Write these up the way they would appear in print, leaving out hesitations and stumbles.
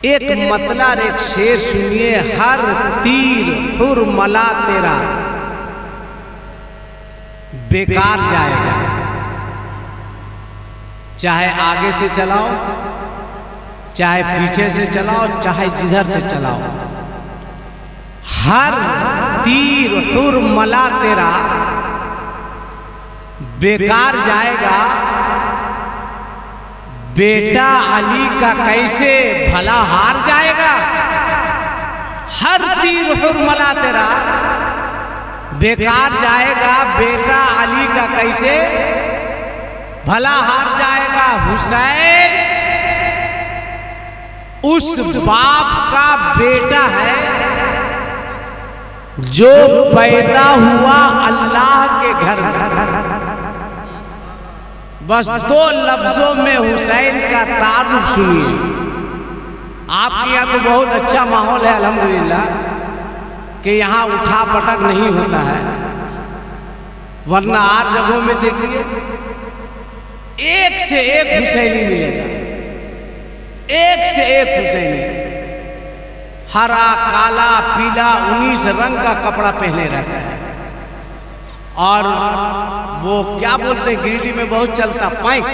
एक मतलर एक शेर सुनिए, हर तीर हुरमला तेरा बेकार जाएगा। चाहे आगे से चलाओ, चाहे पीछे से चलाओ, चाहे जिधर से चलाओ, हर तीर हुरमला तेरा बेकार जाएगा। बेटा अली का कैसे भला हार जाएगा। हर तीर हुरमला तेरा बेकार जाएगा। बेटा अली का कैसे भला हार जाएगा। हुसैन उस बाप का बेटा है जो पैदा हुआ अल्लाह के घर में। बस दो लफ्जों में हुसैन का तारुफ सुनिए। आपके यहाँ तो बहुत अच्छा माहौल है अल्हम्दुलिल्लाह कि यहाँ उठा पटक नहीं होता है, वरना और जगहों में देखिए एक से एक हुसैनी मिलेगा, एक से एक हुसैनी। हरा काला पीला 19 रंग का कपड़ा पहने रहता है। और वो क्या बोलते हैं, गिरिडीह में बहुत चलता, पैंक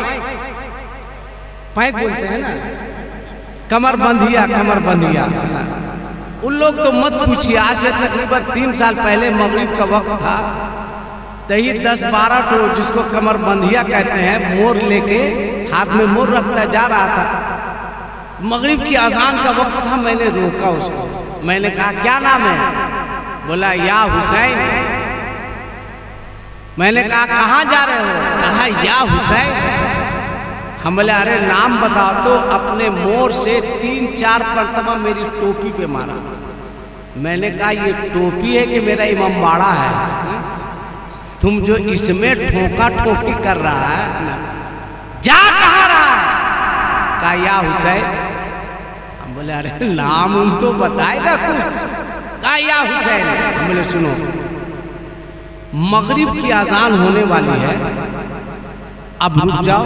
पैंक बोलते हैं ना, कमर बंधिया, कमर बंधिया। उन लोग तो मत पूछिए, आज से तकरीबन 3 साल पहले मगरिब का वक्त था, तही 10-12 तो जिसको कमर बंधिया कहते हैं, मोर लेके हाथ में मोर रखता जा रहा था। मगरिब की अजान का वक्त था, मैंने रोका उसको, मैंने कहा क्या नाम है? बोला या हुसैन। मैंने कहा कहाँ जा रहे हो? कहा या हुसैन। हम बोले अरे नाम बताओ तो। अपने मोर से 3-4 मरतबा मेरी टोपी पे मारा। मैंने कहा ये टोपी है कि मेरा इमामबाड़ा है? तुम जो इसमें ठोका ठोकी कर रहा है, जा कहाँ रहा है? कहा या हुसैन। हम बोले अरे नाम उन तो बताएगा कुछ। कहा या हुसैन। हम बोले सुनो, मगरिब की अजान होने वाली है, अब रुक जाओ,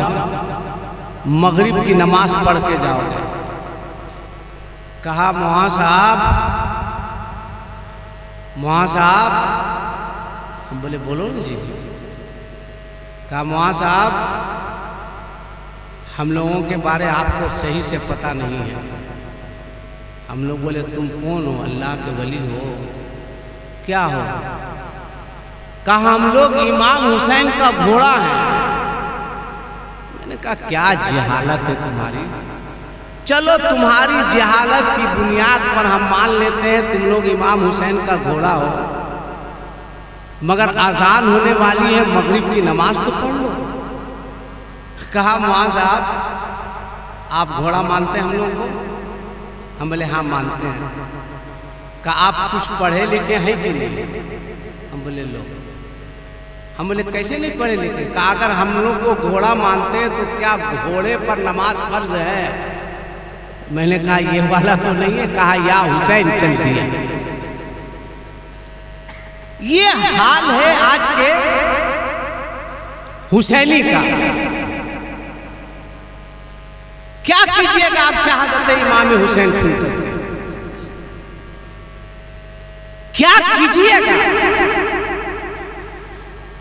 मगरिब की नमाज पढ़ के जाओगे। कहा मौलाना साहब, मौलाना साहब। हम बोले बोलो ना जी। कहा मौलाना साहब, हम लोगों के बारे आपको सही से पता नहीं है। हम लोग बोले तुम कौन हो? अल्लाह के वली हो? क्या हो? कहा हम लोग इमाम हुसैन का घोड़ा है। मैंने कहा क्या जहालत है तुम्हारी। चलो तुम्हारी जहालत की बुनियाद पर हम मान लेते हैं तुम लोग इमाम हुसैन का घोड़ा हो, मगर अजान होने वाली है, मगरिब की नमाज तो पढ़ लो। कहा मौलाना साहब आप घोड़ा मानते हैं हम लोग को? हम बोले हाँ मानते हैं। कहा आप कुछ पढ़े लिखे हैं कि नहीं? हम बोले लो। हम बोले कैसे नहीं पढ़े लिखे? कहा अगर हम लोग को घोड़ा मानते हैं तो क्या घोड़े पर नमाज फर्ज है? मैंने कहा ये वाला तो नहीं है। कहा या हुसैन चलती है। ये हाल है आज के हुसैनी का। क्या कीजिएगा आप शहादत इमाम हुसैन सुनकर के? क्या कीजिएगा?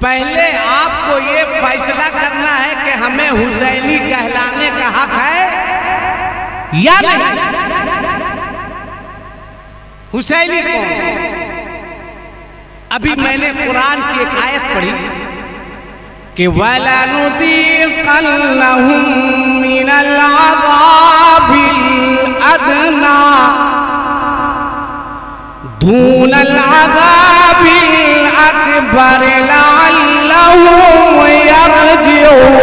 पहले आपको ये फैसला करना है कि हमें हुसैनी कहलाने का हक है या नहीं। हुसैनी कौन? अभी मैंने कुरान की एक आयत पढ़ी कि वलनुज़ीक़न्नहुम मिनल अज़ाबिल अदना दूनल अज़ाबिल अकबर लअल्लहुम यरजिऊन।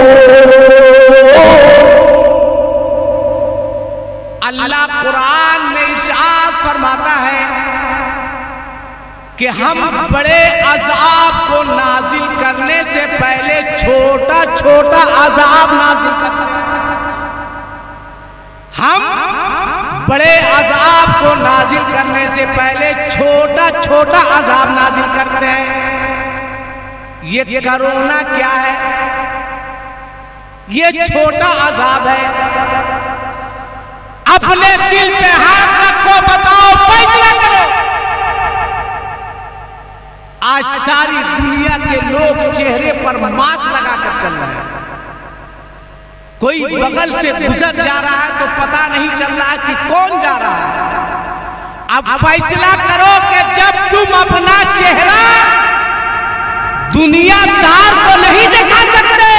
अल्लाह कुरान में इरशाद फरमाता है कि हम बड़े अजाब को नाजिल करने से पहले छोटा छोटा अजाब नाजिल करते हैं। हम बड़े अजाब को नाजिल करने से पहले छोटा छोटा अजाब नाजिल करते हैं। ये कोरोना क्या है? ये छोटा अजाब है। अपने दिल पे के लोग चेहरे पर मास्क लगाकर चल रहे हैं। कोई बगल से गुजर जा रहा है तो पता नहीं चल रहा है कि कौन जा रहा है। अब फैसला करो कि जब तुम अपना चेहरा दुनियादार को नहीं दिखा सकते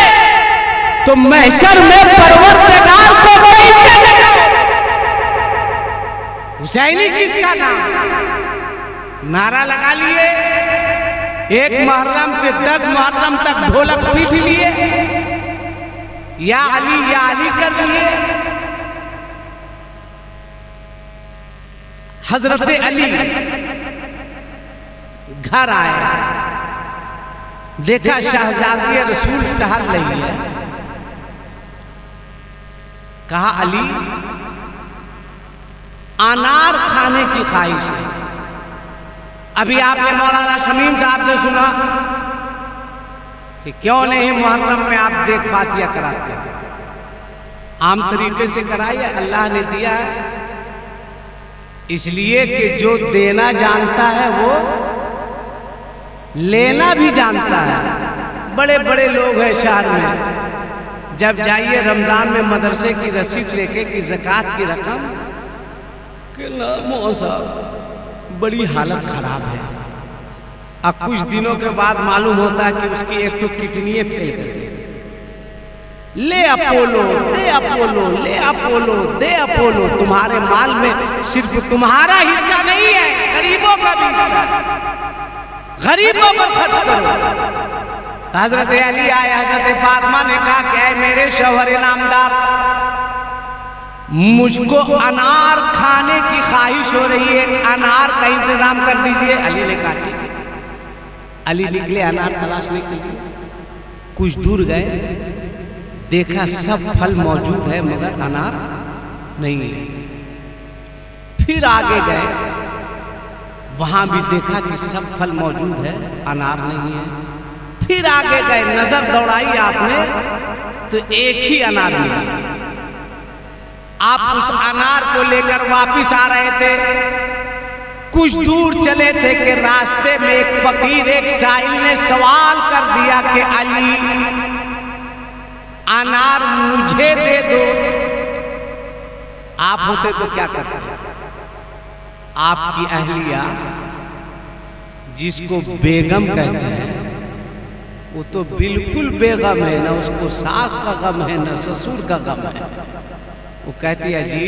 तो महशर में परवरदिगार को कैसे दिखाओ? हुसैनी किसका नाम? नारा लगा लिए, 1 मुहर्रम से 10 मुहर्रम तक ढोलक पीट लिए, या अली कर लिए। हजरत अली घर आए, देखा शहजादी रसूल टहल रही है, कहा अली अनार खाने की ख्वाहिश है। अभी आपने मौलाना शमीम साहब से सुना कि क्यों नहीं मुहर्रम में आप देख फातिया कराते हैं। आम तरीके से कराइए, अल्लाह ने दिया है इसलिए कि जो देना जानता है वो लेना भी जानता है। बड़े बड़े लोग हैं शहर में, जब जाइए रमजान में मदरसे की रसीद लेके कि ज़कात की रकम, कि ना साहब बड़ी हालत खराब है। अब कुछ दिनों के बाद मालूम होता है कि उसकी एक तो किडनी फेल कर गई। ले अपोलो, दे अपोलो, ले अपोलो, दे अपोलो। तुम्हारे माल में सिर्फ तुम्हारा हिस्सा नहीं है, गरीबों का भी हिस्सा है। गरीबों पर खर्च करो। हजरत अली आए, हजरत फातिमा ने कहा कि ऐ मेरे शौहर नामदार, मुझको अनार खाने की ख्वाहिश हो रही है, अनार का इंतजाम कर दीजिए। अली ने कहा ठीक है। अली निकले अनार तलाशने के लिए। कुछ दूर गए, देखा सब फल मौजूद है मगर अनार नहीं है। फिर आगे गए, वहां भी देखा कि सब फल मौजूद है, अनार नहीं है। फिर आगे गए, नजर दौड़ाई आपने तो एक ही अनार मिला। आप उस अनार को लेकर वापिस आ रहे थे, कुछ दूर चले थे कि रास्ते में एक फकीर, एक साइल ने सवाल कर दिया कि अली अनार मुझे दे दो। आप होते तो क्या करते? आपकी अहलिया जिसको बेगम कहते हैं वो तो बिल्कुल बेगम है, ना उसको सास का गम है ना ससुर का गम है। वो कहती है जी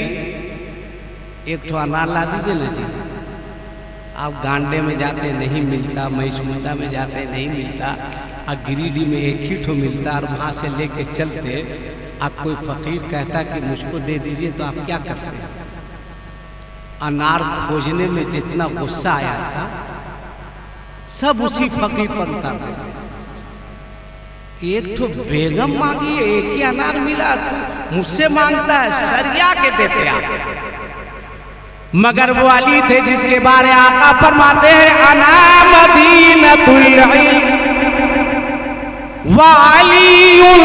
एक ठो अनार ला दीजिए ना जी। आप गांडे में जाते नहीं मिलता, मैसमुंडा में जाते नहीं मिलता, और गिरिडीह में एक ही ठो मिलता, और वहाँ से लेके चलते। अब कोई फकीर कहता कि मुझको दे दीजिए तो आप क्या करते? अनार खोजने में जितना गुस्सा आया था सब उसी फकीर पर उतार देते कि एक ठो बेगम मांगी, एक ही अनार मिला, तो मुझसे मांगता है, सरिया के देते आप। मगर वो अली थे जिसके बारे आका फरमाते हैं अना मदीनतुल इल्म व अलीयुन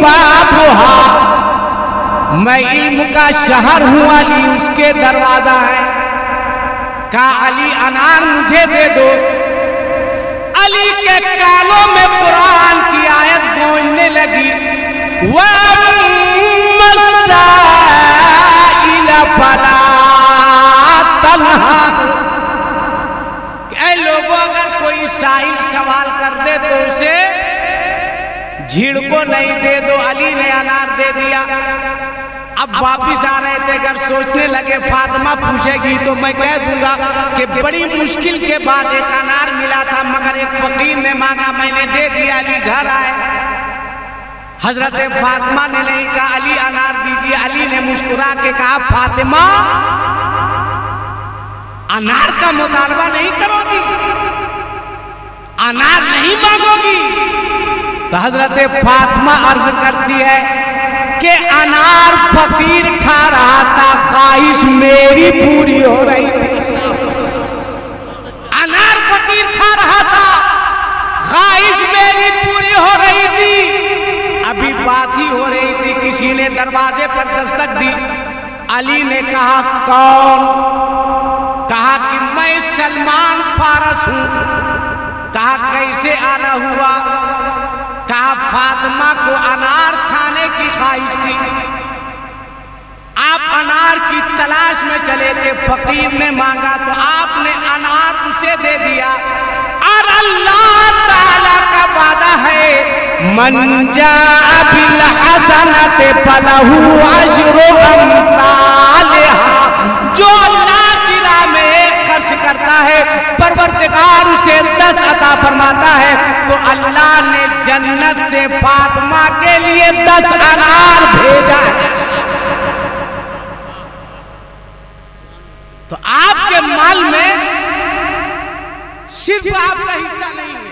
बाबुहा, मैं इल्म का शहर हूँ, अली उसके दरवाजा है। कहा अली अनार मुझे दे दो। अली के कानों में कुरान की आयत गूंजने लगी, फला लोगों अगर कोई साहिल सवाल कर दे तो उसे झीड़ को नहीं दे दो। अली ने अनार दे दिया। अब वापिस आ रहे थे, घर सोचने लगे फातिमा पूछेगी तो मैं कह दूंगा कि बड़ी मुश्किल के बाद एक अनार मिला था, मगर एक फकीर ने मांगा, मैंने दे दिया। अली घर आए, हजरत फातिमा ने नहीं कहा अली अनार दीजिए। अली ने मुस्कुरा के कहा फातिमा अनार का मुतालबा नहीं करोगी, अनार नहीं मांगोगी? तो हजरत फातिमा अर्ज करती है कि अनार फकीर खा रहा था, ख्वाहिश मेरी पूरी हो रही थी। अनार फकीर खा रहा था, ख्वाहिश मेरी पूरी हो रही थी। अभी बात ही हो रही थी, किसी ने दरवाजे पर दस्तक दी। अली ने कहा कौन? कहा कि मैं सलमान फारस हूं। कहा कैसे आना हुआ? कहा फातिमा को अनार खाने की ख्वाहिश थी, आप अनार की तलाश में चले थे, फकीर ने मांगा तो आपने अनार उसे दे दिया। और अल्लाह ताला का वादा है, मन जाअ बिल हसनति फलहु अज्रु अम्सालिहा, जो अल्लाह की राह में खर्च करता है परवरदिगार उसे 10 अता फरमाता है। तो अल्लाह ने जन्नत से फातिमा के लिए 10 अनार भेजा है। तो आपके माल में सिर्फ आपका हिस्सा नहीं है,